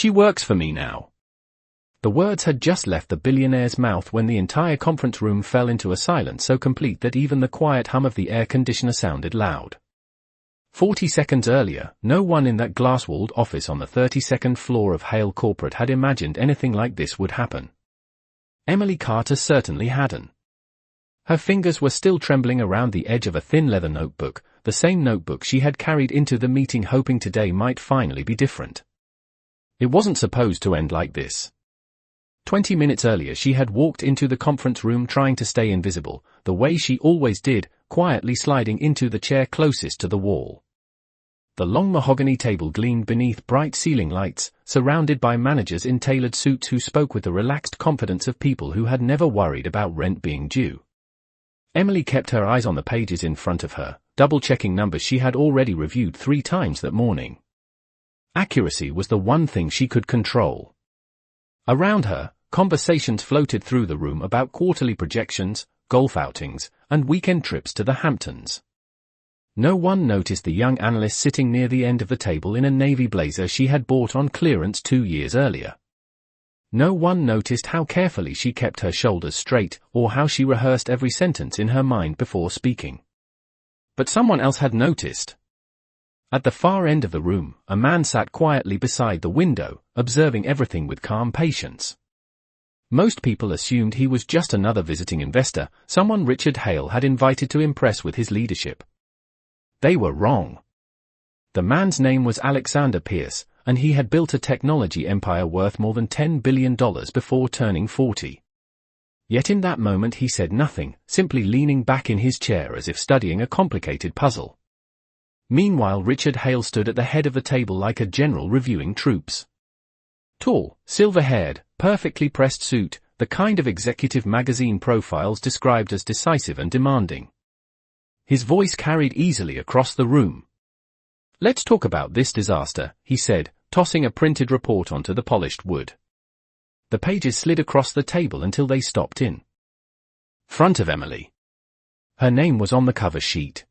She works for me now." The words had just left the billionaire's mouth when the entire conference room fell into a silence so complete that even the quiet hum of the air conditioner sounded loud. 40 seconds earlier, no one in that glass-walled office on the 32nd floor of Hale Corporate had imagined anything like this would happen. Emily Carter certainly hadn't. Her fingers were still trembling around the edge of a thin leather notebook, the same notebook she had carried into the meeting hoping today might finally be different. It wasn't supposed to end like this. 20 minutes earlier she had walked into the conference room trying to stay invisible, the way she always did, quietly sliding into the chair closest to the wall. The long mahogany table gleamed beneath bright ceiling lights, surrounded by managers in tailored suits who spoke with the relaxed confidence of people who had never worried about rent being due. Emily kept her eyes on the pages in front of her, double-checking numbers she had already reviewed 3 times that morning. Accuracy was the one thing she could control. Around her, conversations floated through the room about quarterly projections, golf outings, and weekend trips to the Hamptons. No one noticed the young analyst sitting near the end of the table in a navy blazer she had bought on clearance 2 years earlier. No one noticed how carefully she kept her shoulders straight, or how she rehearsed every sentence in her mind before speaking. But someone else had noticed. At the far end of the room, a man sat quietly beside the window, observing everything with calm patience. Most people assumed he was just another visiting investor, someone Richard Hale had invited to impress with his leadership. They were wrong. The man's name was Alexander Pierce, and he had built a technology empire worth more than $10 billion before turning 40. Yet in that moment he said nothing, simply leaning back in his chair as if studying a complicated puzzle. Meanwhile Richard Hale stood at the head of the table like a general reviewing troops. Tall, silver-haired, perfectly pressed suit, the kind of executive magazine profiles described as decisive and demanding. His voice carried easily across the room. "Let's talk about this disaster," he said, tossing a printed report onto the polished wood. The pages slid across the table until they stopped in front of Emily. Her name was on the cover sheet.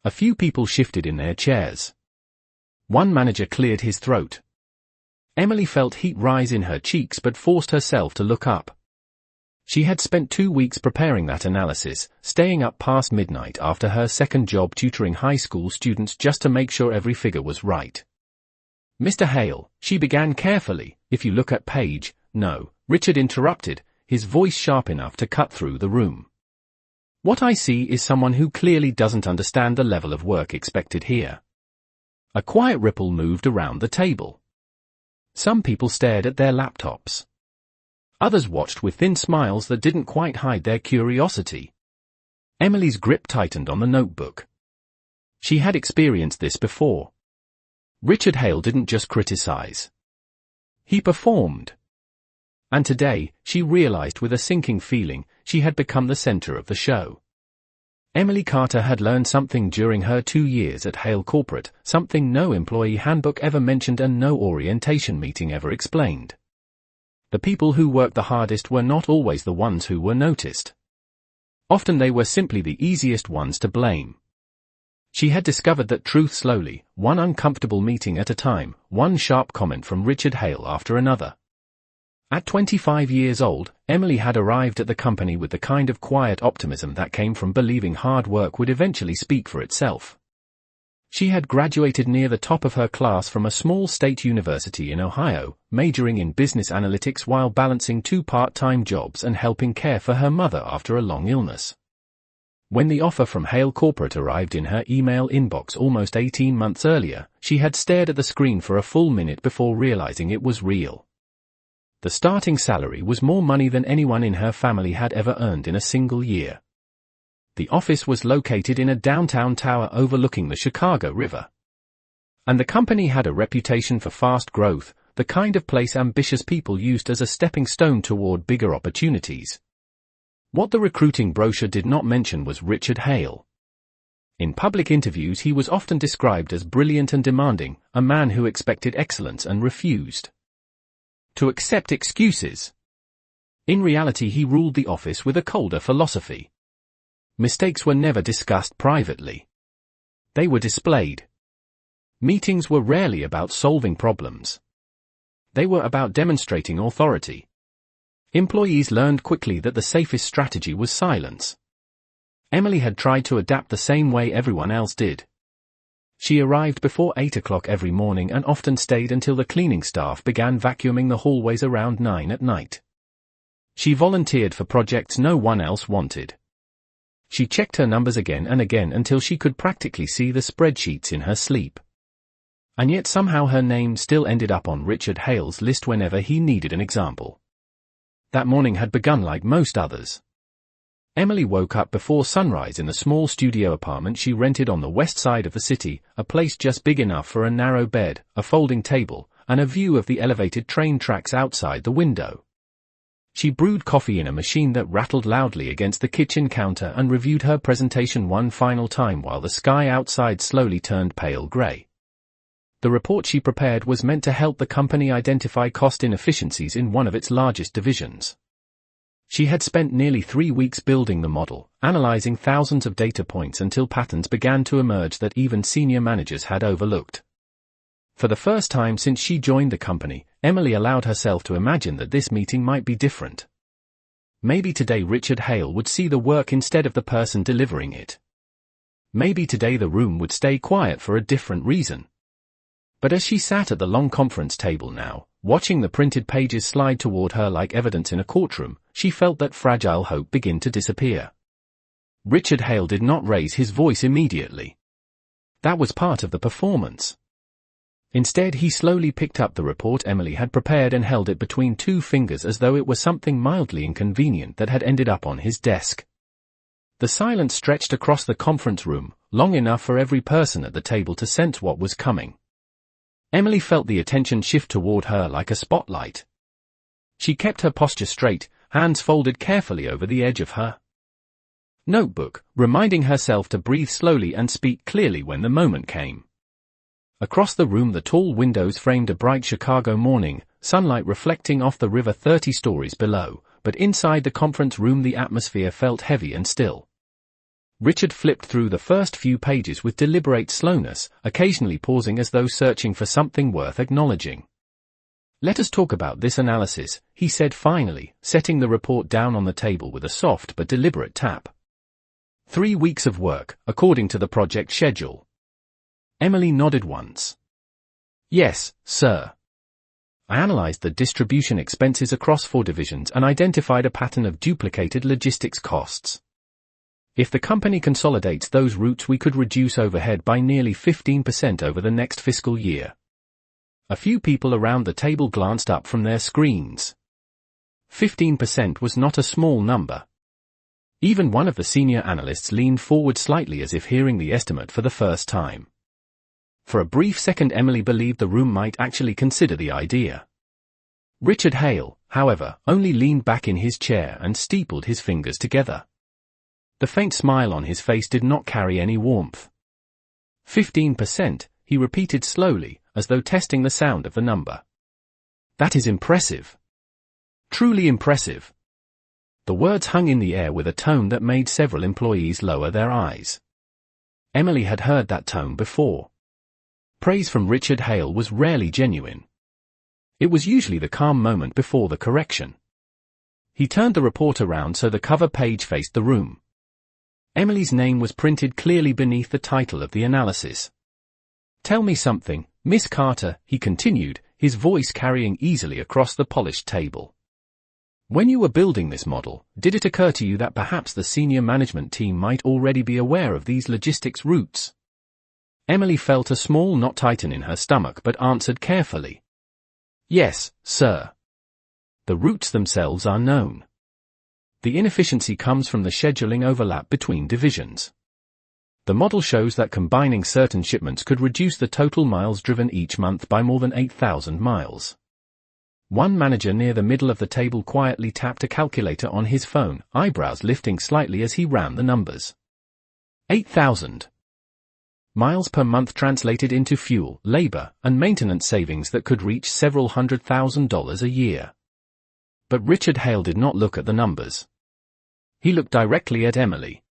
A few people shifted in their chairs. One manager cleared his throat. Emily felt heat rise in her cheeks but forced herself to look up. She had spent 2 weeks preparing that analysis, staying up past midnight after her second job tutoring high school students just to make sure every figure was right. "Mr. Hale," she began carefully, "if you look at page..." "No," Richard interrupted, his voice sharp enough to cut through the room. "What I see is someone who clearly doesn't understand the level of work expected here." A quiet ripple moved around the table. Some people stared at their laptops. Others watched with thin smiles that didn't quite hide their curiosity. Emily's grip tightened on the notebook. She had experienced this before. Richard Hale didn't just criticize. He performed. And today, she realized with a sinking feeling, she had become the center of the show. Emily Carter had learned something during her 2 years at Hale Corporate, something no employee handbook ever mentioned and no orientation meeting ever explained. The people who worked the hardest were not always the ones who were noticed. Often they were simply the easiest ones to blame. She had discovered that truth slowly, one uncomfortable meeting at a time, one sharp comment from Richard Hale after another. At 25 years old, Emily had arrived at the company with the kind of quiet optimism that came from believing hard work would eventually speak for itself. She had graduated near the top of her class from a small state university in Ohio, majoring in business analytics while balancing 2 part-time jobs and helping care for her mother after a long illness. When the offer from Hale Corporate arrived in her email inbox almost 18 months earlier, she had stared at the screen for a full minute before realizing it was real. The starting salary was more money than anyone in her family had ever earned in a single year. The office was located in a downtown tower overlooking the Chicago River. And the company had a reputation for fast growth, the kind of place ambitious people used as a stepping stone toward bigger opportunities. What the recruiting brochure did not mention was Richard Hale. In public interviews he was often described as brilliant and demanding, a man who expected excellence and refused to accept excuses. In reality he ruled the office with a colder philosophy. Mistakes were never discussed privately. They were displayed. Meetings were rarely about solving problems. They were about demonstrating authority. Employees learned quickly that the safest strategy was silence. Emily had tried to adapt the same way everyone else did. She arrived before 8 o'clock every morning and often stayed until the cleaning staff began vacuuming the hallways around 9 at night. She volunteered for projects no one else wanted. She checked her numbers again and again until she could practically see the spreadsheets in her sleep. And yet somehow her name still ended up on Richard Hale's list whenever he needed an example. That morning had begun like most others. Emily woke up before sunrise in the small studio apartment she rented on the west side of the city, a place just big enough for a narrow bed, a folding table, and a view of the elevated train tracks outside the window. She brewed coffee in a machine that rattled loudly against the kitchen counter and reviewed her presentation one final time while the sky outside slowly turned pale gray. The report she prepared was meant to help the company identify cost inefficiencies in one of its largest divisions. She had spent nearly 3 weeks building the model, analyzing thousands of data points until patterns began to emerge that even senior managers had overlooked. For the first time since she joined the company, Emily allowed herself to imagine that this meeting might be different. Maybe today Richard Hale would see the work instead of the person delivering it. Maybe today the room would stay quiet for a different reason. But as she sat at the long conference table now, watching the printed pages slide toward her like evidence in a courtroom, she felt that fragile hope begin to disappear. Richard Hale did not raise his voice immediately. That was part of the performance. Instead he slowly picked up the report Emily had prepared and held it between 2 fingers as though it were something mildly inconvenient that had ended up on his desk. The silence stretched across the conference room, long enough for every person at the table to sense what was coming. Emily felt the attention shift toward her like a spotlight. She kept her posture straight, hands folded carefully over the edge of her notebook, reminding herself to breathe slowly and speak clearly when the moment came. Across the room the tall windows framed a bright Chicago morning, sunlight reflecting off the river 30 stories below, but inside the conference room the atmosphere felt heavy and still. Richard flipped through the first few pages with deliberate slowness, occasionally pausing as though searching for something worth acknowledging. "Let us talk about this analysis," he said finally, setting the report down on the table with a soft but deliberate tap. 3 weeks of work, according to the project schedule. Emily nodded once. "Yes, sir. I analyzed the distribution expenses across 4 divisions and identified a pattern of duplicated logistics costs. If the company consolidates those routes we could reduce overhead by nearly 15% over the next fiscal year." A few people around the table glanced up from their screens. 15% was not a small number. Even one of the senior analysts leaned forward slightly as if hearing the estimate for the first time. For a brief second Emily believed the room might actually consider the idea. Richard Hale, however, only leaned back in his chair and steepled his fingers together. The faint smile on his face did not carry any warmth. 15%, he repeated slowly, as though testing the sound of the number. "That is impressive. Truly impressive." The words hung in the air with a tone that made several employees lower their eyes. Emily had heard that tone before. Praise from Richard Hale was rarely genuine. It was usually the calm moment before the correction. He turned the report around so the cover page faced the room. Emily's name was printed clearly beneath the title of the analysis. "Tell me something, Miss Carter," he continued, his voice carrying easily across the polished table. "When you were building this model, did it occur to you that perhaps the senior management team might already be aware of these logistics routes?" Emily felt a small knot tighten in her stomach but answered carefully. "Yes, sir. The routes themselves are known. The inefficiency comes from the scheduling overlap between divisions. The model shows that combining certain shipments could reduce the total miles driven each month by more than 8,000 miles. One manager near the middle of the table quietly tapped a calculator on his phone, eyebrows lifting slightly as he ran the numbers. 8,000 miles per month translated into fuel, labor, and maintenance savings that could reach several $100,000 a year. But Richard Hale did not look at the numbers. He looked directly at Emily.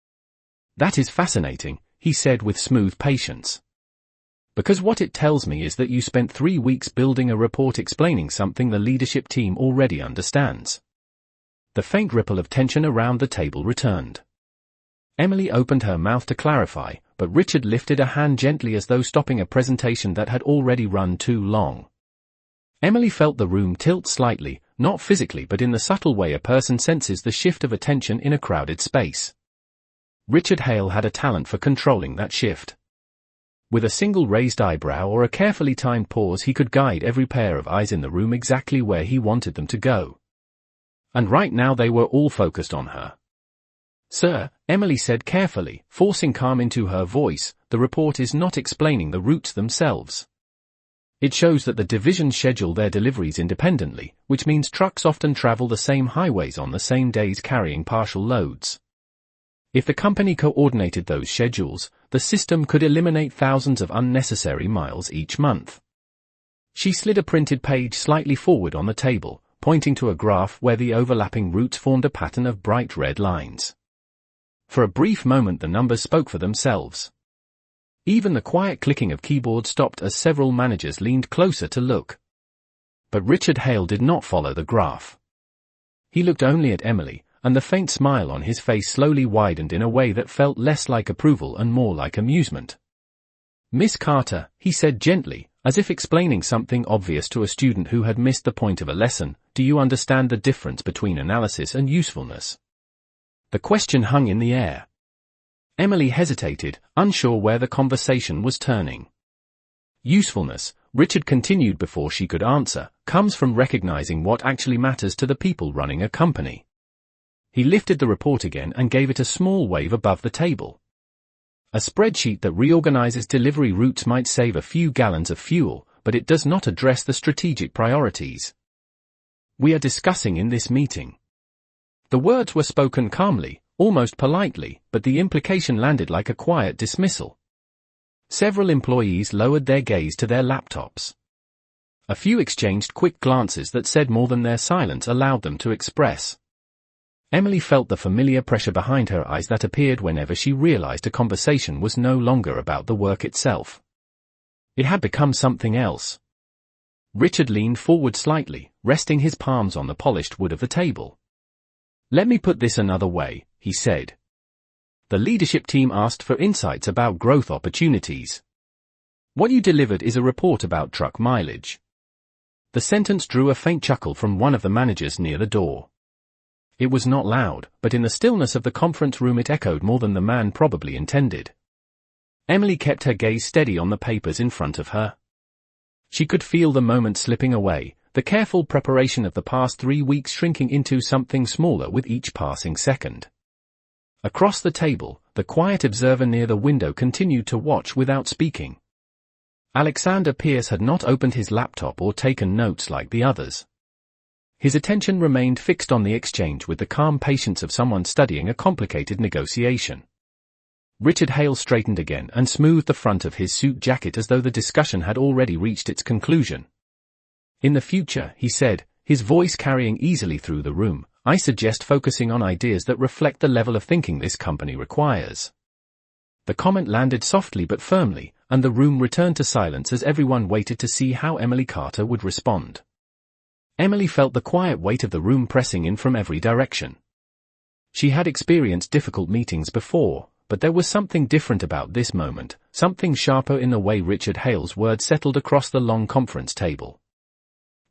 "That is fascinating," he said with smooth patience. Because what it tells me is that you spent 3 weeks building a report explaining something the leadership team already understands. The faint ripple of tension around the table returned. Emily opened her mouth to clarify, but Richard lifted a hand gently as though stopping a presentation that had already run too long. Emily felt the room tilt slightly, not physically but in the subtle way a person senses the shift of attention in a crowded space. Richard Hale had a talent for controlling that shift. With a single raised eyebrow or a carefully timed pause, he could guide every pair of eyes in the room exactly where he wanted them to go. And right now they were all focused on her. "Sir," Emily said carefully, forcing calm into her voice, "the report is not explaining the routes themselves. It shows that the divisions schedule their deliveries independently, which means trucks often travel the same highways on the same days carrying partial loads. If the company coordinated those schedules, the system could eliminate thousands of unnecessary miles each month." She slid a printed page slightly forward on the table, pointing to a graph where the overlapping routes formed a pattern of bright red lines. For a brief moment the numbers spoke for themselves. Even the quiet clicking of keyboards stopped as several managers leaned closer to look. But Richard Hale did not follow the graph. He looked only at Emily, and the faint smile on his face slowly widened in a way that felt less like approval and more like amusement. "Miss Carter," he said gently, as if explaining something obvious to a student who had missed the point of a lesson, "do you understand the difference between analysis and usefulness?" The question hung in the air. Emily hesitated, unsure where the conversation was turning. "Usefulness," Richard continued before she could answer, "comes from recognizing what actually matters to the people running a company." He lifted the report again and gave it a small wave above the table. "A spreadsheet that reorganizes delivery routes might save a few gallons of fuel, but it does not address the strategic priorities we are discussing in this meeting." The words were spoken calmly, almost politely, but the implication landed like a quiet dismissal. Several employees lowered their gaze to their laptops. A few exchanged quick glances that said more than their silence allowed them to express. Emily felt the familiar pressure behind her eyes that appeared whenever she realized a conversation was no longer about the work itself. It had become something else. Richard leaned forward slightly, resting his palms on the polished wood of the table. "Let me put this another way," he said. "The leadership team asked for insights about growth opportunities. What you delivered is a report about truck mileage." The sentence drew a faint chuckle from one of the managers near the door. It was not loud, but in the stillness of the conference room it echoed more than the man probably intended. Emily kept her gaze steady on the papers in front of her. She could feel the moment slipping away, the careful preparation of the past 3 weeks shrinking into something smaller with each passing second. Across the table, the quiet observer near the window continued to watch without speaking. Alexander Pierce had not opened his laptop or taken notes like the others. His attention remained fixed on the exchange with the calm patience of someone studying a complicated negotiation. Richard Hale straightened again and smoothed the front of his suit jacket as though the discussion had already reached its conclusion. "In the future," he said, his voice carrying easily through the room, "I suggest focusing on ideas that reflect the level of thinking this company requires." The comment landed softly but firmly, and the room returned to silence as everyone waited to see how Emily Carter would respond. Emily felt the quiet weight of the room pressing in from every direction. She had experienced difficult meetings before, but there was something different about this moment, something sharper in the way Richard Hale's words settled across the long conference table.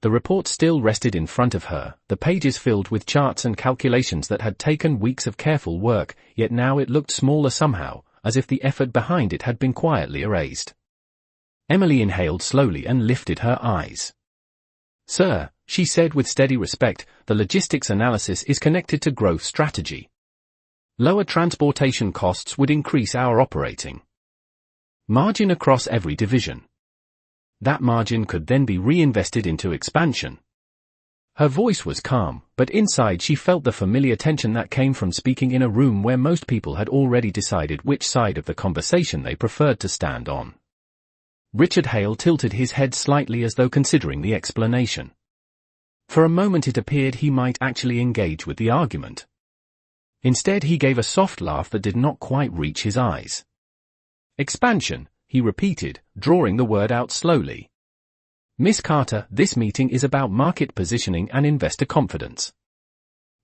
The report still rested in front of her, the pages filled with charts and calculations that had taken weeks of careful work, yet now it looked smaller somehow, as if the effort behind it had been quietly erased. Emily inhaled slowly and lifted her eyes. "Sir," she said with steady respect, "the logistics analysis is connected to growth strategy. Lower transportation costs would increase our operating margin across every division. That margin could then be reinvested into expansion." Her voice was calm, but inside she felt the familiar tension that came from speaking in a room where most people had already decided which side of the conversation they preferred to stand on. Richard Hale tilted his head slightly as though considering the explanation. For a moment it appeared he might actually engage with the argument. Instead he gave a soft laugh that did not quite reach his eyes. "Expansion," he repeated, drawing the word out slowly. Miss Carter, this meeting is about market positioning and investor confidence.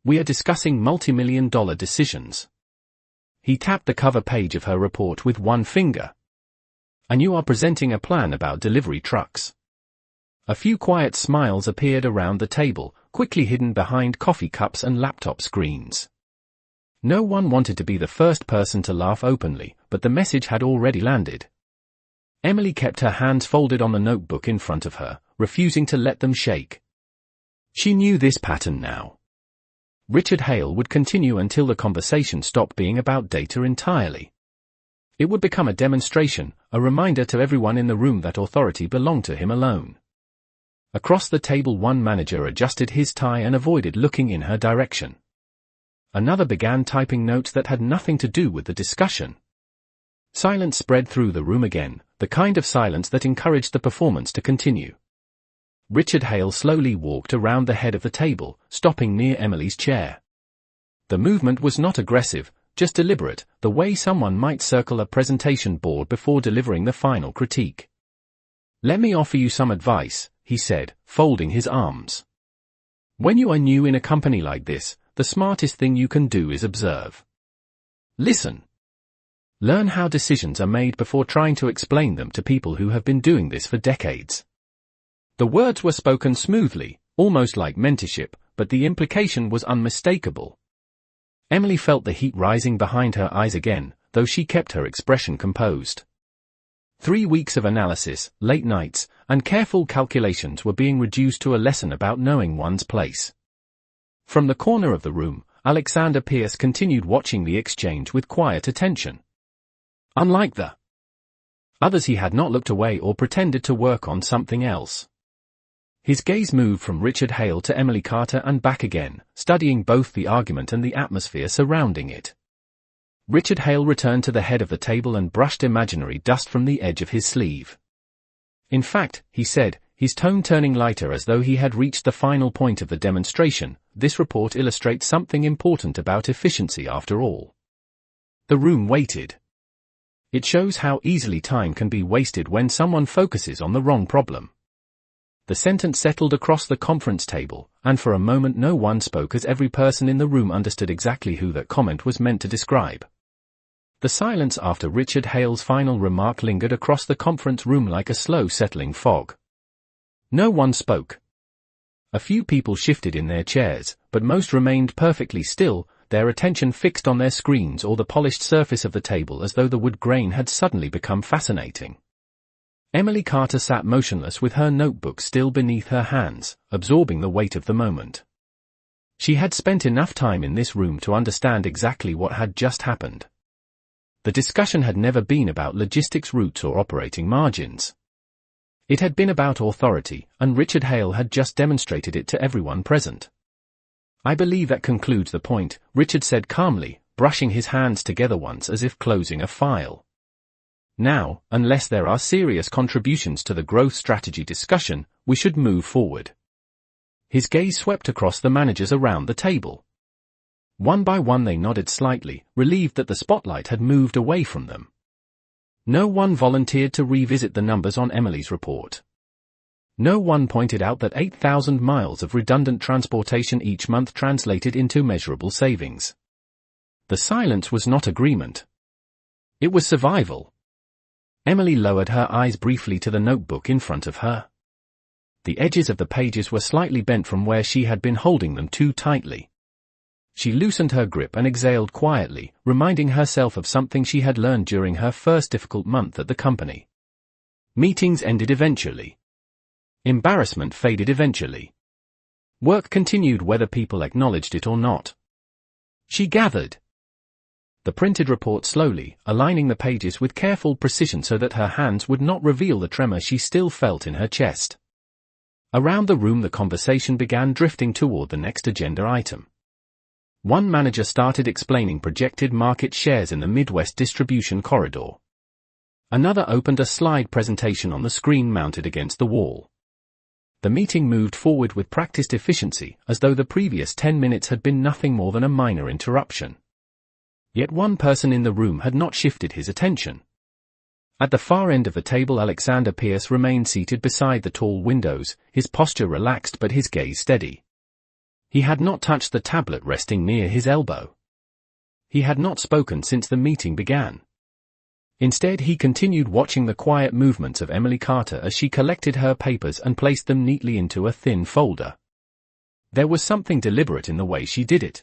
We are discussing multi-million-dollar decisions. He tapped the cover page of her report with one finger. And you are presenting a plan about delivery trucks. A few quiet smiles appeared around the table, quickly hidden behind coffee cups and laptop screens. No one wanted to be the first person to laugh openly, but the message had already landed. Emily kept her hands folded on the notebook in front of her, refusing to let them shake. She knew this pattern now. Richard Hale would continue until the conversation stopped being about data entirely. It would become a demonstration, a reminder to everyone in the room that authority belonged to him alone. Across the table, one manager adjusted his tie and avoided looking in her direction. Another began typing notes that had nothing to do with the discussion. Silence spread through the room again, the kind of silence that encouraged the performance to continue. Richard Hale slowly walked around the head of the table, stopping near Emily's chair. The movement was not aggressive, just deliberate, the way someone might circle a presentation board before delivering the final critique. Let me offer you some advice, he said, folding his arms. When you are new in a company like this, the smartest thing you can do is observe. Listen. Learn how decisions are made before trying to explain them to people who have been doing this for decades. The words were spoken smoothly, almost like mentorship, but the implication was unmistakable. Emily felt the heat rising behind her eyes again, though she kept her expression composed. 3 weeks of analysis, late nights, and careful calculations were being reduced to a lesson about knowing one's place. From the corner of the room, Alexander Pierce continued watching the exchange with quiet attention. Unlike the others, he had not looked away or pretended to work on something else. His gaze moved from Richard Hale to Emily Carter and back again, studying both the argument and the atmosphere surrounding it. Richard Hale returned to the head of the table and brushed imaginary dust from the edge of his sleeve. In fact, he said, his tone turning lighter as though he had reached the final point of the demonstration, this report illustrates something important about efficiency after all. The room waited. It shows how easily time can be wasted when someone focuses on the wrong problem. The sentence settled across the conference table, and for a moment no one spoke as every person in the room understood exactly who that comment was meant to describe. The silence after Richard Hale's final remark lingered across the conference room like a slow settling fog. No one spoke. A few people shifted in their chairs, but most remained perfectly still, their attention fixed on their screens or the polished surface of the table as though the wood grain had suddenly become fascinating. Emily Carter sat motionless with her notebook still beneath her hands, absorbing the weight of the moment. She had spent enough time in this room to understand exactly what had just happened. The discussion had never been about logistics routes or operating margins. It had been about authority, and Richard Hale had just demonstrated it to everyone present. I believe that concludes the point, Richard said calmly, brushing his hands together once as if closing a file. Now, unless there are serious contributions to the growth strategy discussion, we should move forward. His gaze swept across the managers around the table. One by one they nodded slightly, relieved that the spotlight had moved away from them. No one volunteered to revisit the numbers on Emily's report. No one pointed out that 8,000 miles of redundant transportation each month translated into measurable savings. The silence was not agreement. It was survival. Emily lowered her eyes briefly to the notebook in front of her. The edges of the pages were slightly bent from where she had been holding them too tightly. She loosened her grip and exhaled quietly, reminding herself of something she had learned during her first difficult month at the company. Meetings ended eventually. Embarrassment faded eventually. Work continued whether people acknowledged it or not. She gathered the printed report slowly, aligning the pages with careful precision so that her hands would not reveal the tremor she still felt in her chest. Around the room the conversation began drifting toward the next agenda item. One manager started explaining projected market shares in the Midwest distribution corridor. Another opened a slide presentation on the screen mounted against the wall. The meeting moved forward with practiced efficiency, as though the previous 10 minutes had been nothing more than a minor interruption. Yet one person in the room had not shifted his attention. At the far end of the table, Alexander Pierce remained seated beside the tall windows, his posture relaxed but his gaze steady. He had not touched the tablet resting near his elbow. He had not spoken since the meeting began. Instead, he continued watching the quiet movements of Emily Carter as she collected her papers and placed them neatly into a thin folder. There was something deliberate in the way she did it.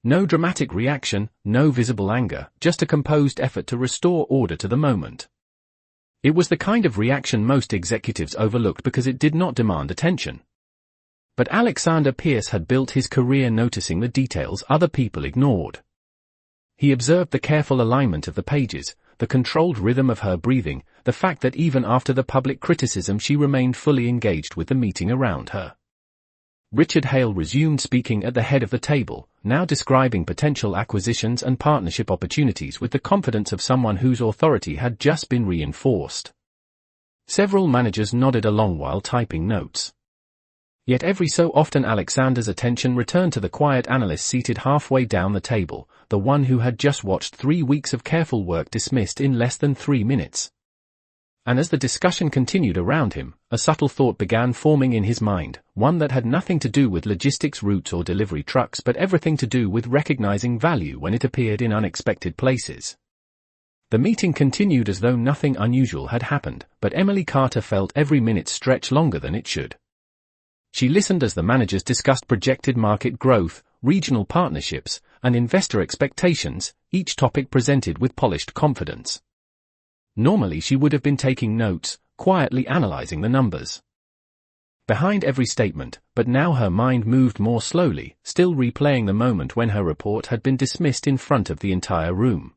No dramatic reaction, no visible anger, just a composed effort to restore order to the moment. It was the kind of reaction most executives overlooked because it did not demand attention. But Alexander Pierce had built his career noticing the details other people ignored. He observed the careful alignment of the pages, the controlled rhythm of her breathing, the fact that even after the public criticism she remained fully engaged with the meeting around her. Richard Hale resumed speaking at the head of the table, now describing potential acquisitions and partnership opportunities with the confidence of someone whose authority had just been reinforced. Several managers nodded along while typing notes. Yet every so often Alexander's attention returned to the quiet analyst seated halfway down the table, the one who had just watched 3 weeks of careful work dismissed in less than 3 minutes. And as the discussion continued around him, a subtle thought began forming in his mind, one that had nothing to do with logistics routes or delivery trucks but everything to do with recognizing value when it appeared in unexpected places. The meeting continued as though nothing unusual had happened, but Emily Carter felt every minute stretch longer than it should. She listened as the managers discussed projected market growth, regional partnerships, and investor expectations, each topic presented with polished confidence. Normally she would have been taking notes, quietly analyzing the numbers behind every statement, but now her mind moved more slowly, still replaying the moment when her report had been dismissed in front of the entire room.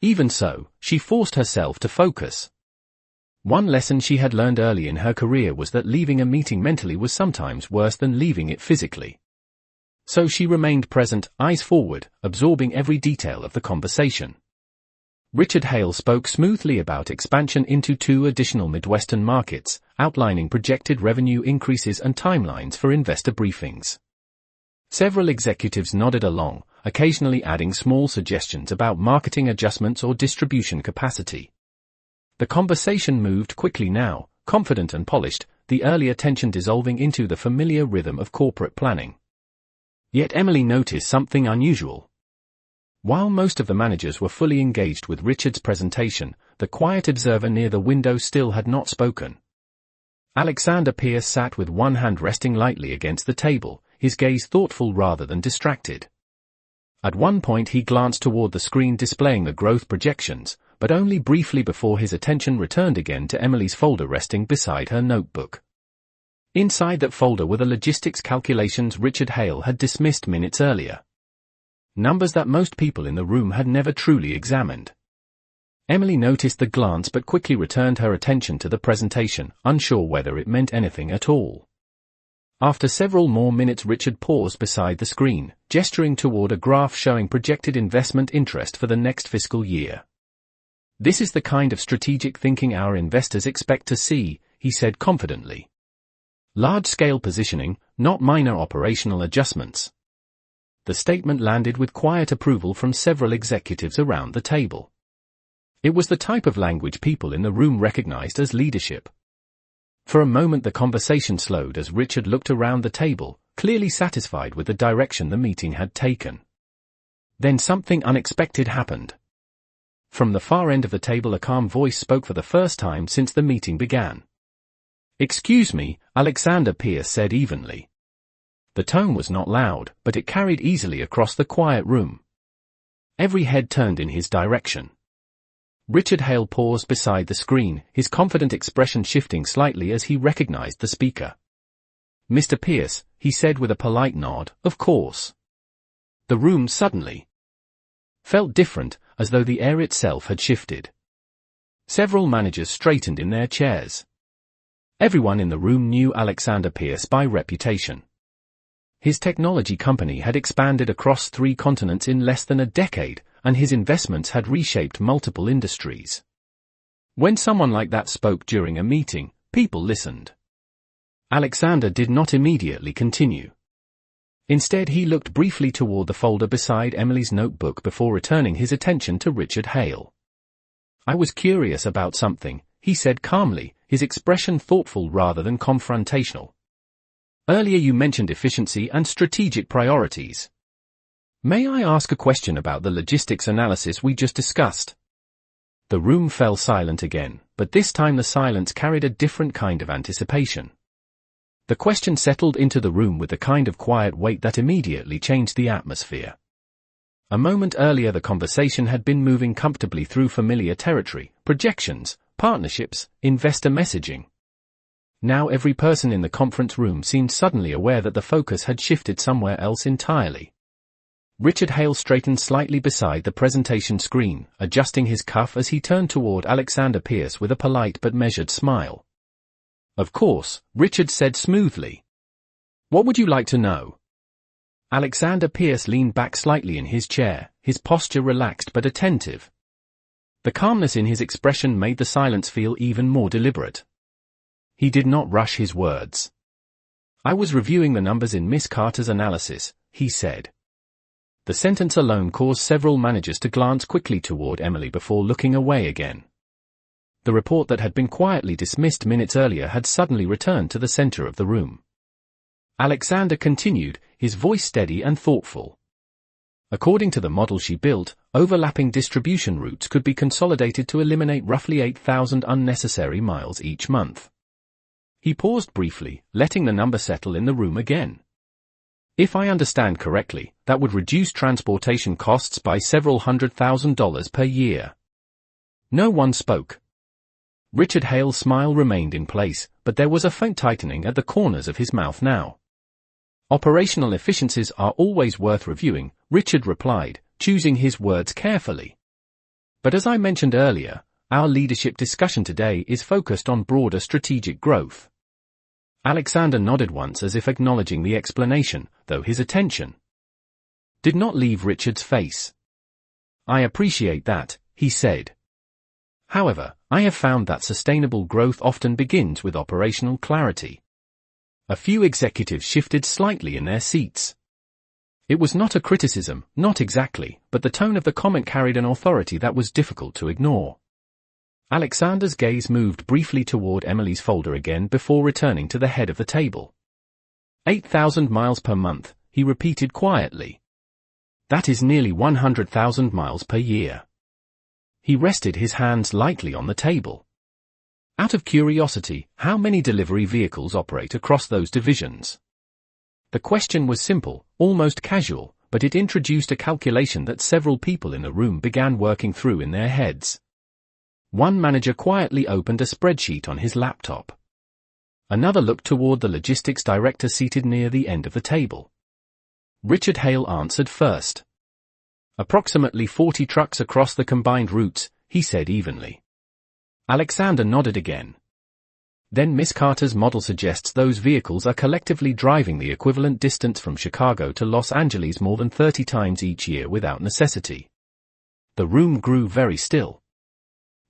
Even so, she forced herself to focus. One lesson she had learned early in her career was that leaving a meeting mentally was sometimes worse than leaving it physically. So she remained present, eyes forward, absorbing every detail of the conversation. Richard Hale spoke smoothly about expansion into 2 additional Midwestern markets, outlining projected revenue increases and timelines for investor briefings. Several executives nodded along, occasionally adding small suggestions about marketing adjustments or distribution capacity. The conversation moved quickly now, confident and polished, the earlier tension dissolving into the familiar rhythm of corporate planning. Yet Emily noticed something unusual. While most of the managers were fully engaged with Richard's presentation, the quiet observer near the window still had not spoken. Alexander Pierce sat with one hand resting lightly against the table, his gaze thoughtful rather than distracted. At one point he glanced toward the screen displaying the growth projections, but only briefly before his attention returned again to Emily's folder resting beside her notebook. Inside that folder were the logistics calculations Richard Hale had dismissed minutes earlier. Numbers that most people in the room had never truly examined. Emily noticed the glance but quickly returned her attention to the presentation, unsure whether it meant anything at all. After several more minutes Richard paused beside the screen, gesturing toward a graph showing projected investment interest for the next fiscal year. "This is the kind of strategic thinking our investors expect to see," he said confidently. "Large-scale positioning, not minor operational adjustments." The statement landed with quiet approval from several executives around the table. It was the type of language people in the room recognized as leadership. For a moment the conversation slowed as Richard looked around the table, clearly satisfied with the direction the meeting had taken. Then something unexpected happened. From the far end of the table a calm voice spoke for the first time since the meeting began. "Excuse me," Alexander Pierce said evenly. The tone was not loud, but it carried easily across the quiet room. Every head turned in his direction. Richard Hale paused beside the screen, his confident expression shifting slightly as he recognized the speaker. "Mr. Pierce," he said with a polite nod, "of course." The room suddenly felt different, as though the air itself had shifted. Several managers straightened in their chairs. Everyone in the room knew Alexander Pierce by reputation. His technology company had expanded across 3 continents in less than a decade, and his investments had reshaped multiple industries. When someone like that spoke during a meeting, people listened. Alexander did not immediately continue. Instead he looked briefly toward the folder beside Emily's notebook before returning his attention to Richard Hale. I was curious about something, he said calmly, his expression thoughtful rather than confrontational. Earlier you mentioned efficiency and strategic priorities. May I ask a question about the logistics analysis we just discussed? The room fell silent again, but this time the silence carried a different kind of anticipation. The question settled into the room with the kind of quiet weight that immediately changed the atmosphere. A moment earlier the conversation had been moving comfortably through familiar territory, projections, partnerships, investor messaging. Now every person in the conference room seemed suddenly aware that the focus had shifted somewhere else entirely. Richard Hale straightened slightly beside the presentation screen, adjusting his cuff as he turned toward Alexander Pierce with a polite but measured smile. Of course, Richard said smoothly. What would you like to know? Alexander Pierce leaned back slightly in his chair, his posture relaxed but attentive. The calmness in his expression made the silence feel even more deliberate. He did not rush his words. I was reviewing the numbers in Miss Carter's analysis, he said. The sentence alone caused several managers to glance quickly toward Emily before looking away again. The report that had been quietly dismissed minutes earlier had suddenly returned to the center of the room. Alexander continued, his voice steady and thoughtful. According to the model she built, overlapping distribution routes could be consolidated to eliminate roughly 8,000 unnecessary miles each month. He paused briefly, letting the number settle in the room again. If I understand correctly, that would reduce transportation costs by several $100,000 per year. No one spoke. Richard Hale's smile remained in place, but there was a faint tightening at the corners of his mouth now. Operational efficiencies are always worth reviewing, Richard replied, choosing his words carefully. But as I mentioned earlier, our leadership discussion today is focused on broader strategic growth. Alexander nodded once as if acknowledging the explanation, though his attention did not leave Richard's face. I appreciate that, he said. However, I have found that sustainable growth often begins with operational clarity. A few executives shifted slightly in their seats. It was not a criticism, not exactly, but the tone of the comment carried an authority that was difficult to ignore. Alexander's gaze moved briefly toward Emily's folder again before returning to the head of the table. 8,000 miles per month, he repeated quietly. That is nearly 100,000 miles per year. He rested his hands lightly on the table. Out of curiosity, how many delivery vehicles operate across those divisions? The question was simple, almost casual, but it introduced a calculation that several people in the room began working through in their heads. One manager quietly opened a spreadsheet on his laptop. Another looked toward the logistics director seated near the end of the table. Richard Hale answered first. Approximately 40 trucks across the combined routes, he said evenly. Alexander nodded again. Then Miss Carter's model suggests those vehicles are collectively driving the equivalent distance from Chicago to Los Angeles more than 30 times each year without necessity. The room grew very still.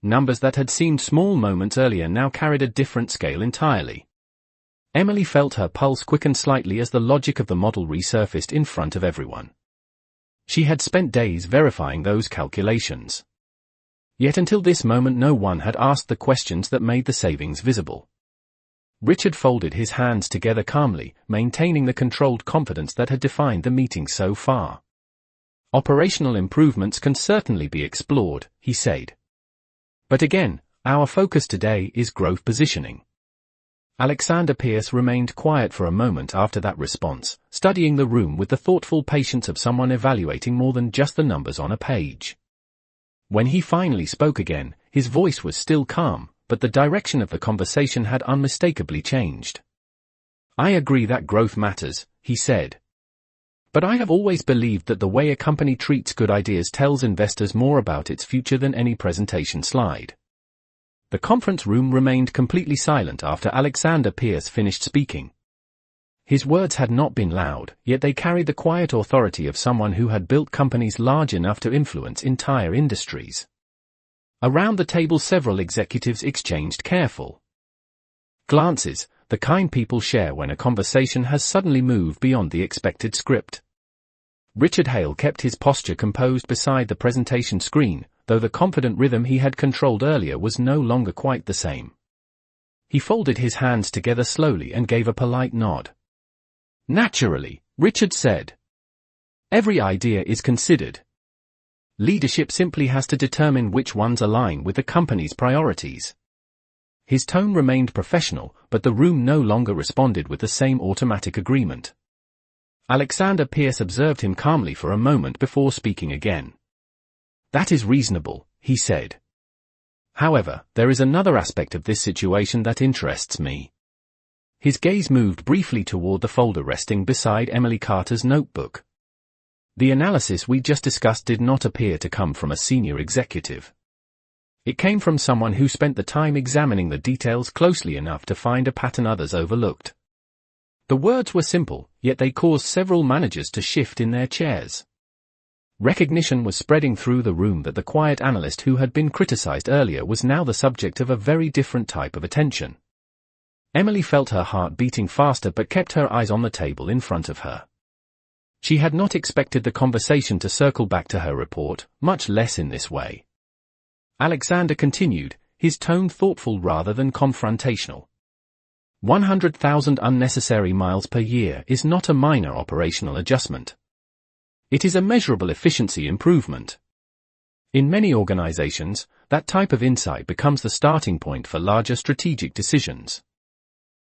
Numbers that had seemed small moments earlier now carried a different scale entirely. Emily felt her pulse quicken slightly as the logic of the model resurfaced in front of everyone. She had spent days verifying those calculations. Yet until this moment no one had asked the questions that made the savings visible. Richard folded his hands together calmly, maintaining the controlled confidence that had defined the meeting so far. Operational improvements can certainly be explored, he said. But again, our focus today is growth positioning. Alexander Pierce remained quiet for a moment after that response, studying the room with the thoughtful patience of someone evaluating more than just the numbers on a page. When he finally spoke again, his voice was still calm, but the direction of the conversation had unmistakably changed. I agree that growth matters, he said. But I have always believed that the way a company treats good ideas tells investors more about its future than any presentation slide. The conference room remained completely silent after Alexander Pierce finished speaking. His words had not been loud, yet they carried the quiet authority of someone who had built companies large enough to influence entire industries. Around the table several executives exchanged careful glances, the kind people share when a conversation has suddenly moved beyond the expected script. Richard Hale kept his posture composed beside the presentation screen, though the confident rhythm he had controlled earlier was no longer quite the same. He folded his hands together slowly and gave a polite nod. "Naturally," Richard said. "Every idea is considered. Leadership simply has to determine which ones align with the company's priorities." His tone remained professional, but the room no longer responded with the same automatic agreement. Alexander Pierce observed him calmly for a moment before speaking again. "That is reasonable," he said. "However, there is another aspect of this situation that interests me." His gaze moved briefly toward the folder resting beside Emily Carter's notebook. The analysis we just discussed did not appear to come from a senior executive. It came from someone who spent the time examining the details closely enough to find a pattern others overlooked. The words were simple, yet they caused several managers to shift in their chairs. Recognition was spreading through the room that the quiet analyst who had been criticized earlier was now the subject of a very different type of attention. Emily felt her heart beating faster but kept her eyes on the table in front of her. She had not expected the conversation to circle back to her report, much less in this way. Alexander continued, his tone thoughtful rather than confrontational. 100,000 unnecessary miles per year is not a minor operational adjustment. It is a measurable efficiency improvement. In many organizations, that type of insight becomes the starting point for larger strategic decisions.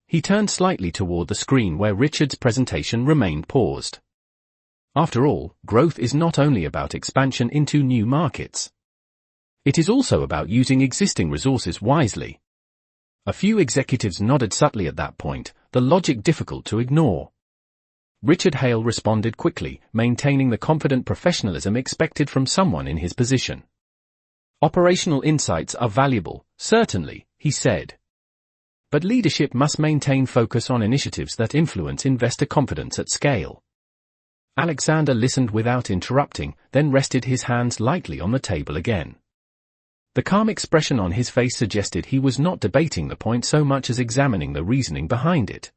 He turned slightly toward the screen where Richard's presentation remained paused. After all, growth is not only about expansion into new markets. It is also about using existing resources wisely. A few executives nodded subtly at that point, the logic difficult to ignore. Richard Hale responded quickly, maintaining the confident professionalism expected from someone in his position. "Operational insights are valuable, certainly," he said. "But leadership must maintain focus on initiatives that influence investor confidence at scale." Alexander listened without interrupting, then rested his hands lightly on the table again. The calm expression on his face suggested he was not debating the point so much as examining the reasoning behind it.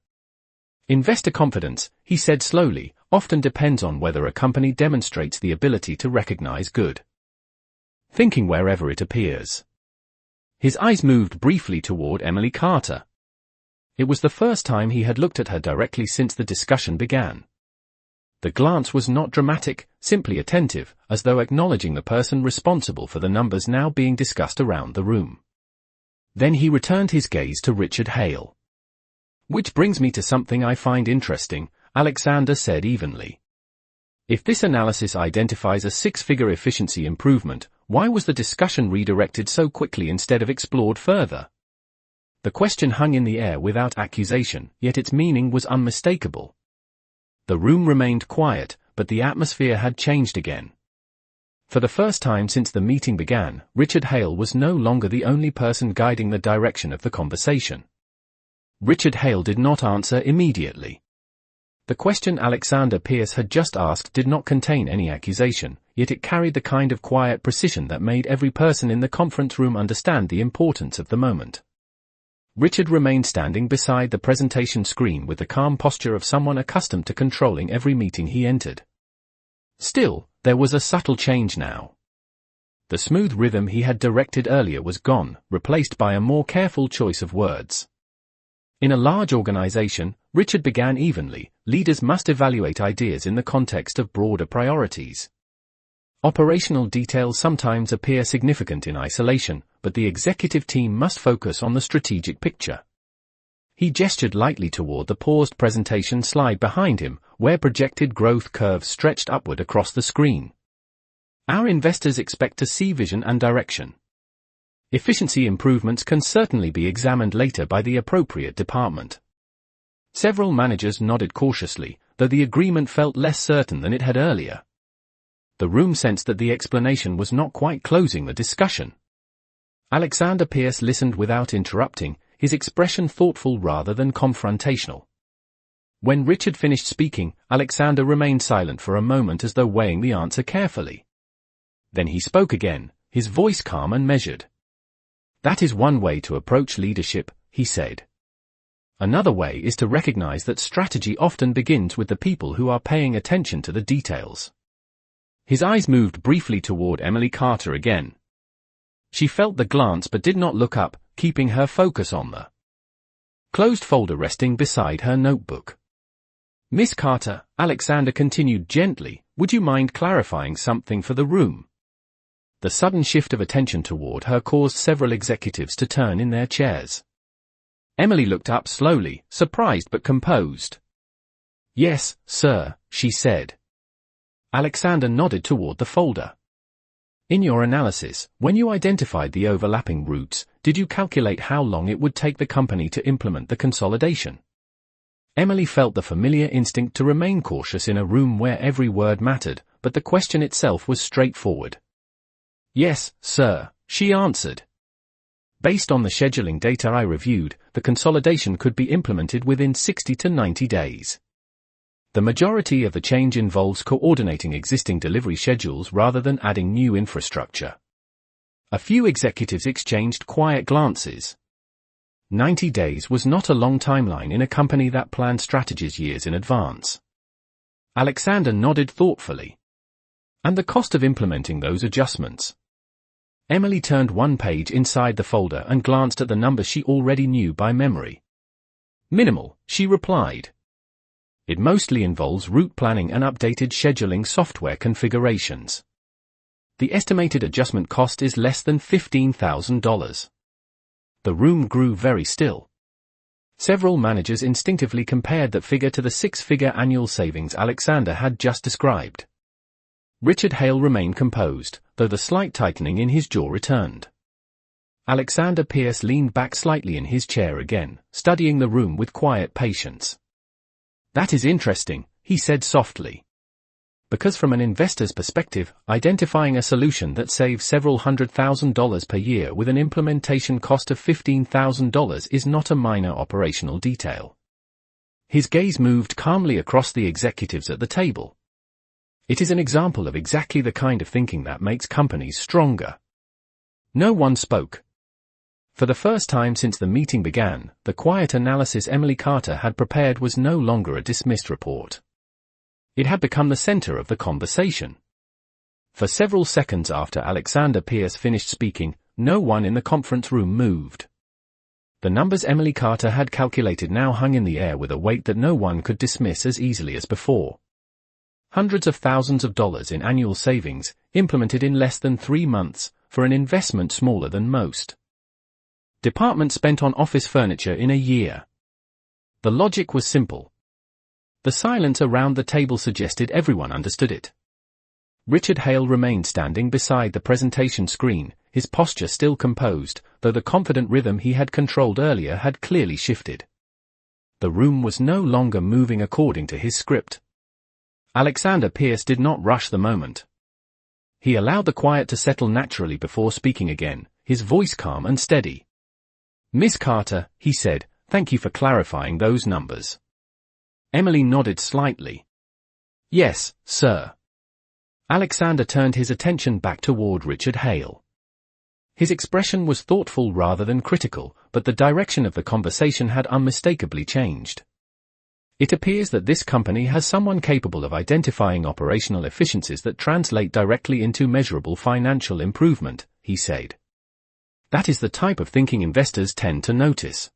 "Investor confidence," he said slowly, "often depends on whether a company demonstrates the ability to recognize good thinking wherever it appears." His eyes moved briefly toward Emily Carter. It was the first time he had looked at her directly since the discussion began. The glance was not dramatic, simply attentive, as though acknowledging the person responsible for the numbers now being discussed around the room. Then he returned his gaze to Richard Hale. "Which brings me to something I find interesting," Alexander said evenly. "If this analysis identifies a six-figure efficiency improvement, why was the discussion redirected so quickly instead of explored further?" The question hung in the air without accusation, yet its meaning was unmistakable. The room remained quiet, but the atmosphere had changed again. For the first time since the meeting began, Richard Hale was no longer the only person guiding the direction of the conversation. Richard Hale did not answer immediately. The question Alexander Pierce had just asked did not contain any accusation, yet it carried the kind of quiet precision that made every person in the conference room understand the importance of the moment. Richard remained standing beside the presentation screen with the calm posture of someone accustomed to controlling every meeting he entered. Still, there was a subtle change now. The smooth rhythm he had directed earlier was gone, replaced by a more careful choice of words. In a large organization, Richard began evenly, leaders must evaluate ideas in the context of broader priorities. Operational details sometimes appear significant in isolation, but the executive team must focus on the strategic picture. He gestured lightly toward the paused presentation slide behind him, where projected growth curves stretched upward across the screen. "Our investors expect to see vision and direction. Efficiency improvements can certainly be examined later by the appropriate department." Several managers nodded cautiously, though the agreement felt less certain than it had earlier. The room sensed that the explanation was not quite closing the discussion. Alexander Pierce listened without interrupting, his expression thoughtful rather than confrontational. When Richard finished speaking, Alexander remained silent for a moment as though weighing the answer carefully. Then he spoke again, his voice calm and measured. "That is one way to approach leadership," he said. "Another way is to recognize that strategy often begins with the people who are paying attention to the details." His eyes moved briefly toward Emily Carter again. She felt the glance but did not look up, keeping her focus on the closed folder resting beside her notebook. "Miss Carter," Alexander continued gently, "would you mind clarifying something for the room?" The sudden shift of attention toward her caused several executives to turn in their chairs. Emily looked up slowly, surprised but composed. "Yes, sir," she said. Alexander nodded toward the folder. "In your analysis, when you identified the overlapping routes, did you calculate how long it would take the company to implement the consolidation?" Emily felt the familiar instinct to remain cautious in a room where every word mattered, but the question itself was straightforward. "Yes, sir," she answered. "Based on the scheduling data I reviewed, the consolidation could be implemented within 60 to 90 days. The majority of the change involves coordinating existing delivery schedules rather than adding new infrastructure." A few executives exchanged quiet glances. 90 days was not a long timeline in a company that planned strategies years in advance. Alexander nodded thoughtfully. "And the cost of implementing those adjustments?" Emily turned one page inside the folder and glanced at the numbers she already knew by memory. "Minimal," she replied. "It mostly involves route planning and updated scheduling software configurations. The estimated adjustment cost is less than $15,000. The room grew very still. Several managers instinctively compared that figure to the six-figure annual savings Alexander had just described. Richard Hale remained composed, though the slight tightening in his jaw returned. Alexander Pierce leaned back slightly in his chair again, studying the room with quiet patience. "That is interesting," he said softly. "Because from an investor's perspective, identifying a solution that saves several $100,000 per year with an implementation cost of $15,000 is not a minor operational detail." His gaze moved calmly across the executives at the table. "It is an example of exactly the kind of thinking that makes companies stronger." No one spoke. For the first time since the meeting began, the quiet analysis Emily Carter had prepared was no longer a dismissed report. It had become the center of the conversation. For several seconds after Alexander Pierce finished speaking, no one in the conference room moved. The numbers Emily Carter had calculated now hung in the air with a weight that no one could dismiss as easily as before. Hundreds of thousands of dollars in annual savings, implemented in less than 3 months, for an investment smaller than most departments spent on office furniture in a year. The logic was simple. The silence around the table suggested everyone understood it. Richard Hale remained standing beside the presentation screen, his posture still composed, though the confident rhythm he had controlled earlier had clearly shifted. The room was no longer moving according to his script. Alexander Pierce did not rush the moment. He allowed the quiet to settle naturally before speaking again, his voice calm and steady. "Miss Carter," he said, "thank you for clarifying those numbers." Emily nodded slightly. "Yes, sir." Alexander turned his attention back toward Richard Hale. His expression was thoughtful rather than critical, but the direction of the conversation had unmistakably changed. "It appears that this company has someone capable of identifying operational efficiencies that translate directly into measurable financial improvement," he said. "That is the type of thinking investors tend to notice."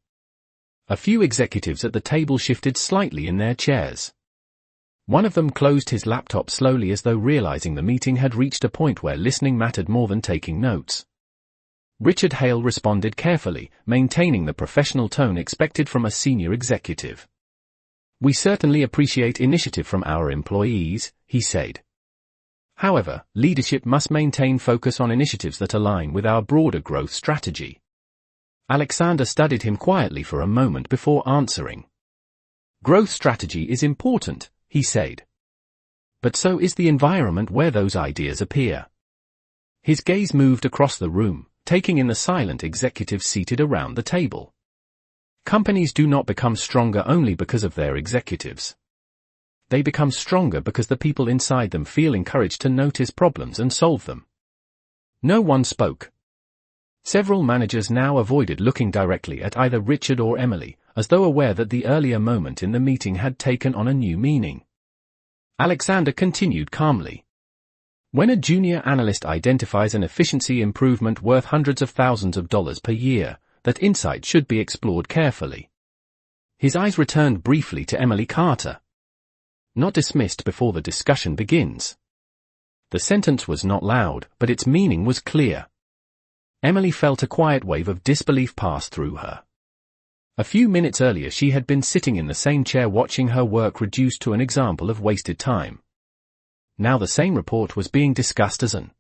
A few executives at the table shifted slightly in their chairs. One of them closed his laptop slowly as though realizing the meeting had reached a point where listening mattered more than taking notes. Richard Hale responded carefully, maintaining the professional tone expected from a senior executive. "We certainly appreciate initiative from our employees," he said. "However, leadership must maintain focus on initiatives that align with our broader growth strategy." Alexander studied him quietly for a moment before answering. "Growth strategy is important," he said. "But so is the environment where those ideas appear." His gaze moved across the room, taking in the silent executives seated around the table. Companies do not become stronger only because of their executives. They become stronger because the people inside them feel encouraged to notice problems and solve them. No one spoke. Several managers now avoided looking directly at either Richard or Emily, as though aware that the earlier moment in the meeting had taken on a new meaning. Alexander continued calmly. When a junior analyst identifies an efficiency improvement worth hundreds of thousands of dollars per year, that insight should be explored carefully. His eyes returned briefly to Emily Carter. Not dismissed before the discussion begins. The sentence was not loud, but its meaning was clear. Emily felt a quiet wave of disbelief pass through her. A few minutes earlier she had been sitting in the same chair watching her work reduced to an example of wasted time. Now the same report was being discussed as an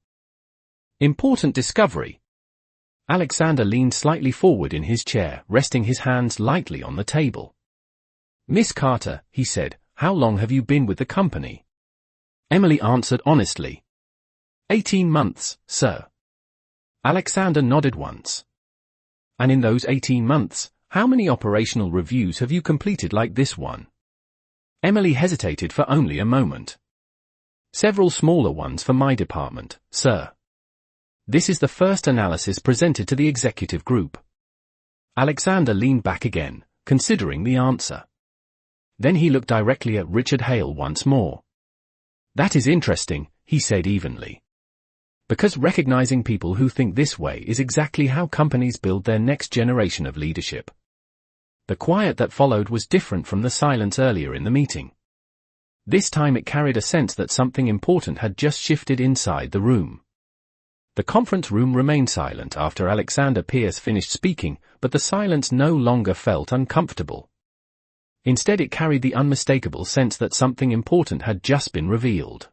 important discovery. Alexander leaned slightly forward in his chair, resting his hands lightly on the table. "Miss Carter," he said, "how long have you been with the company?" Emily answered honestly. 18 months, sir." Alexander nodded once. "And in those 18 months, how many operational reviews have you completed like this one?" Emily hesitated for only a moment. "Several smaller ones for my department, sir. This is the first analysis presented to the executive group." Alexander leaned back again, considering the answer. Then he looked directly at Richard Hale once more. "That is interesting," he said evenly. "Because recognizing people who think this way is exactly how companies build their next generation of leadership." The quiet that followed was different from the silence earlier in the meeting. This time it carried a sense that something important had just shifted inside the room. The conference room remained silent after Alexander Pierce finished speaking, but the silence no longer felt uncomfortable. Instead it carried the unmistakable sense that something important had just been revealed.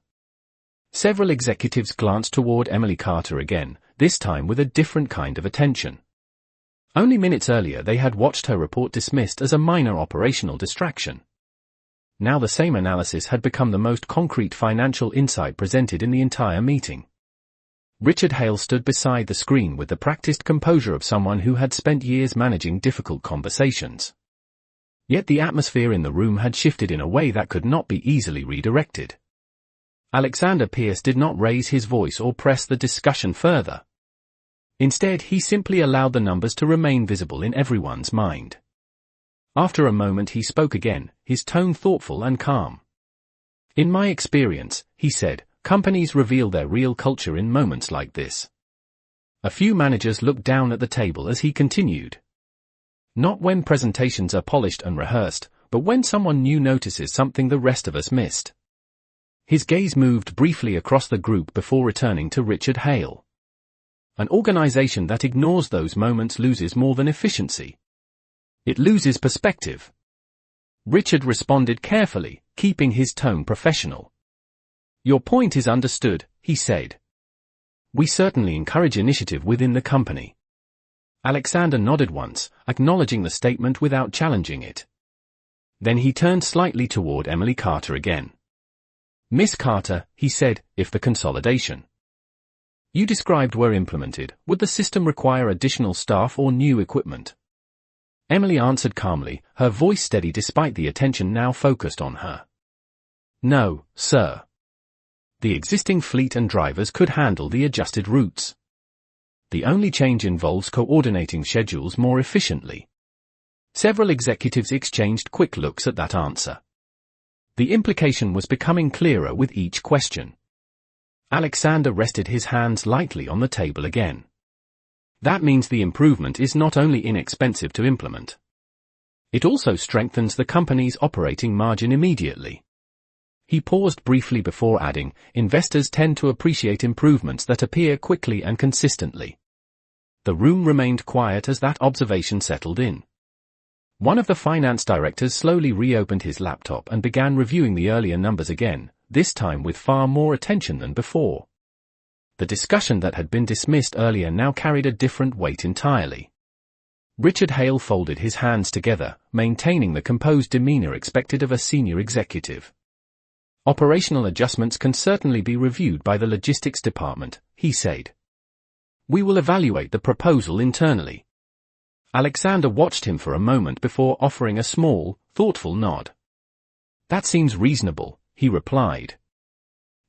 Several executives glanced toward Emily Carter again, this time with a different kind of attention. Only minutes earlier they had watched her report dismissed as a minor operational distraction. Now the same analysis had become the most concrete financial insight presented in the entire meeting. Richard Hale stood beside the screen with the practiced composure of someone who had spent years managing difficult conversations. Yet the atmosphere in the room had shifted in a way that could not be easily redirected. Alexander Pierce did not raise his voice or press the discussion further. Instead, he simply allowed the numbers to remain visible in everyone's mind. After a moment he spoke again, his tone thoughtful and calm. "In my experience," he said, "companies reveal their real culture in moments like this." A few managers looked down at the table as he continued. "Not when presentations are polished and rehearsed, but when someone new notices something the rest of us missed." His gaze moved briefly across the group before returning to Richard Hale. "An organization that ignores those moments loses more than efficiency. It loses perspective." Richard responded carefully, keeping his tone professional. "Your point is understood," he said. "We certainly encourage initiative within the company." Alexander nodded once, acknowledging the statement without challenging it. Then he turned slightly toward Emily Carter again. "Miss Carter," he said, "if the consolidation you described were implemented, would the system require additional staff or new equipment?" Emily answered calmly, her voice steady despite the attention now focused on her. "No, sir. The existing fleet and drivers could handle the adjusted routes. The only change involves coordinating schedules more efficiently." Several executives exchanged quick looks at that answer. The implication was becoming clearer with each question. Alexander rested his hands lightly on the table again. "That means the improvement is not only inexpensive to implement. It also strengthens the company's operating margin immediately." He paused briefly before adding, "Investors tend to appreciate improvements that appear quickly and consistently." The room remained quiet as that observation settled in. One of the finance directors slowly reopened his laptop and began reviewing the earlier numbers again, this time with far more attention than before. The discussion that had been dismissed earlier now carried a different weight entirely. Richard Hale folded his hands together, maintaining the composed demeanor expected of a senior executive. "Operational adjustments can certainly be reviewed by the logistics department," he said. "We will evaluate the proposal internally." Alexander watched him for a moment before offering a small, thoughtful nod. "That seems reasonable," he replied.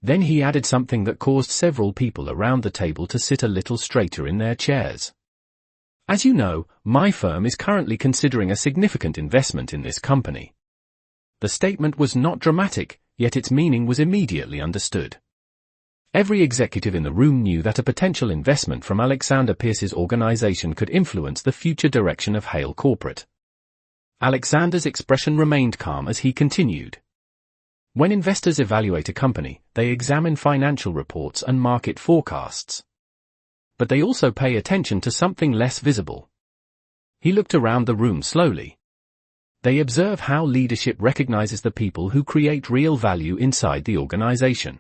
Then he added something that caused several people around the table to sit a little straighter in their chairs. "As you know, my firm is currently considering a significant investment in this company." The statement was not dramatic, yet its meaning was immediately understood. Every executive in the room knew that a potential investment from Alexander Pierce's organization could influence the future direction of Hale Corporate. Alexander's expression remained calm as he continued. When investors evaluate a company, they examine financial reports and market forecasts. But they also pay attention to something less visible. He looked around the room slowly. They observe how leadership recognizes the people who create real value inside the organization.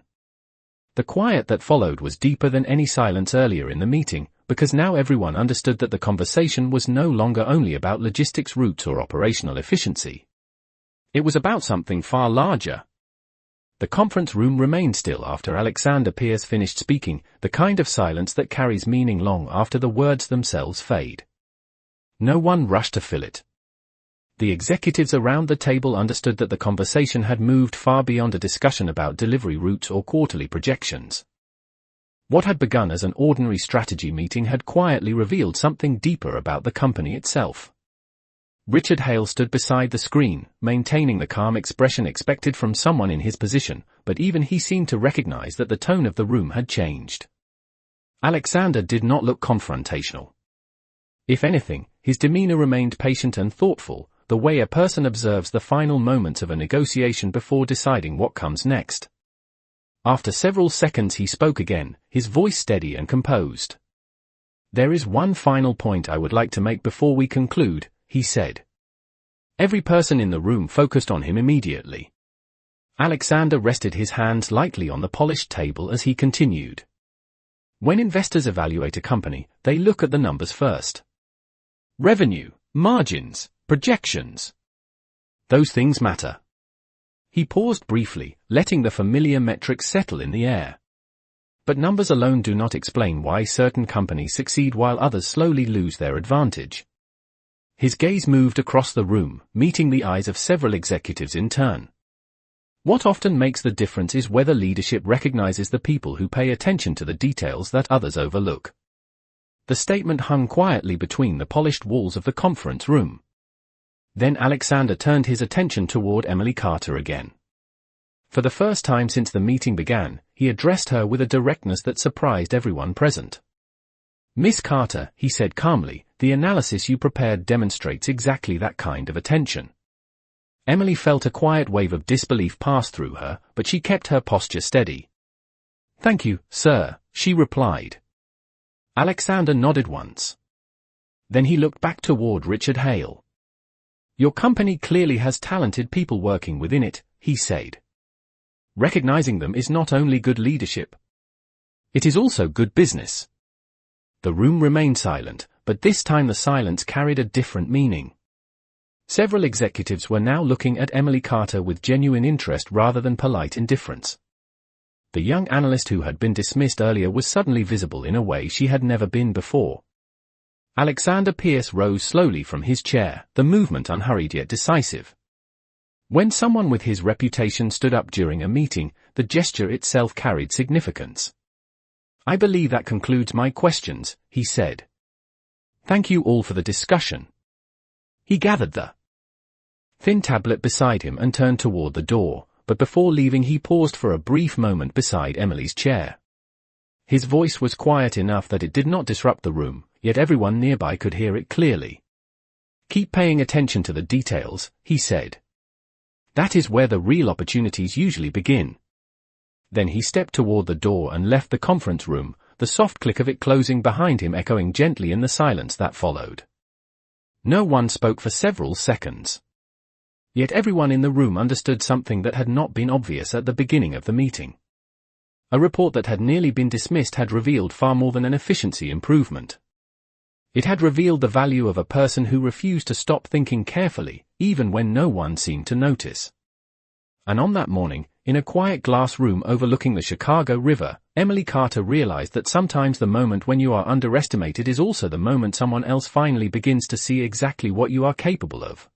The quiet that followed was deeper than any silence earlier in the meeting, because now everyone understood that the conversation was no longer only about logistics routes or operational efficiency. It was about something far larger. The conference room remained still after Alexander Pierce finished speaking, the kind of silence that carries meaning long after the words themselves fade. No one rushed to fill it. The executives around the table understood that the conversation had moved far beyond a discussion about delivery routes or quarterly projections. What had begun as an ordinary strategy meeting had quietly revealed something deeper about the company itself. Richard Hale stood beside the screen, maintaining the calm expression expected from someone in his position, but even he seemed to recognize that the tone of the room had changed. Alexander did not look confrontational. If anything, his demeanor remained patient and thoughtful, the way a person observes the final moments of a negotiation before deciding what comes next. After several seconds he spoke again, his voice steady and composed. "There is one final point I would like to make before we conclude," he said. Every person in the room focused on him immediately. Alexander rested his hands lightly on the polished table as he continued. When investors evaluate a company, they look at the numbers first. Revenue, margins, projections. Those things matter. He paused briefly, letting the familiar metrics settle in the air. But numbers alone do not explain why certain companies succeed while others slowly lose their advantage. His gaze moved across the room, meeting the eyes of several executives in turn. What often makes the difference is whether leadership recognizes the people who pay attention to the details that others overlook. The statement hung quietly between the polished walls of the conference room. Then Alexander turned his attention toward Emily Carter again. For the first time since the meeting began, he addressed her with a directness that surprised everyone present. "Miss Carter," he said calmly, "the analysis you prepared demonstrates exactly that kind of attention." Emily felt a quiet wave of disbelief pass through her, but she kept her posture steady. "Thank you, sir," she replied. Alexander nodded once. Then he looked back toward Richard Hale. "Your company clearly has talented people working within it," he said. "Recognizing them is not only good leadership. It is also good business." The room remained silent, but this time the silence carried a different meaning. Several executives were now looking at Emily Carter with genuine interest rather than polite indifference. The young analyst who had been dismissed earlier was suddenly visible in a way she had never been before. Alexander Pierce rose slowly from his chair, the movement unhurried yet decisive. When someone with his reputation stood up during a meeting, the gesture itself carried significance. "I believe that concludes my questions," he said. "Thank you all for the discussion." He gathered the thin tablet beside him and turned toward the door, but before leaving he paused for a brief moment beside Emily's chair. His voice was quiet enough that it did not disrupt the room, yet everyone nearby could hear it clearly. "Keep paying attention to the details," he said. "That is where the real opportunities usually begin." Then he stepped toward the door and left the conference room, the soft click of it closing behind him echoing gently in the silence that followed. No one spoke for several seconds. Yet everyone in the room understood something that had not been obvious at the beginning of the meeting. A report that had nearly been dismissed had revealed far more than an efficiency improvement. It had revealed the value of a person who refused to stop thinking carefully, even when no one seemed to notice. And on that morning, in a quiet glass room overlooking the Chicago River, Emily Carter realized that sometimes the moment when you are underestimated is also the moment someone else finally begins to see exactly what you are capable of.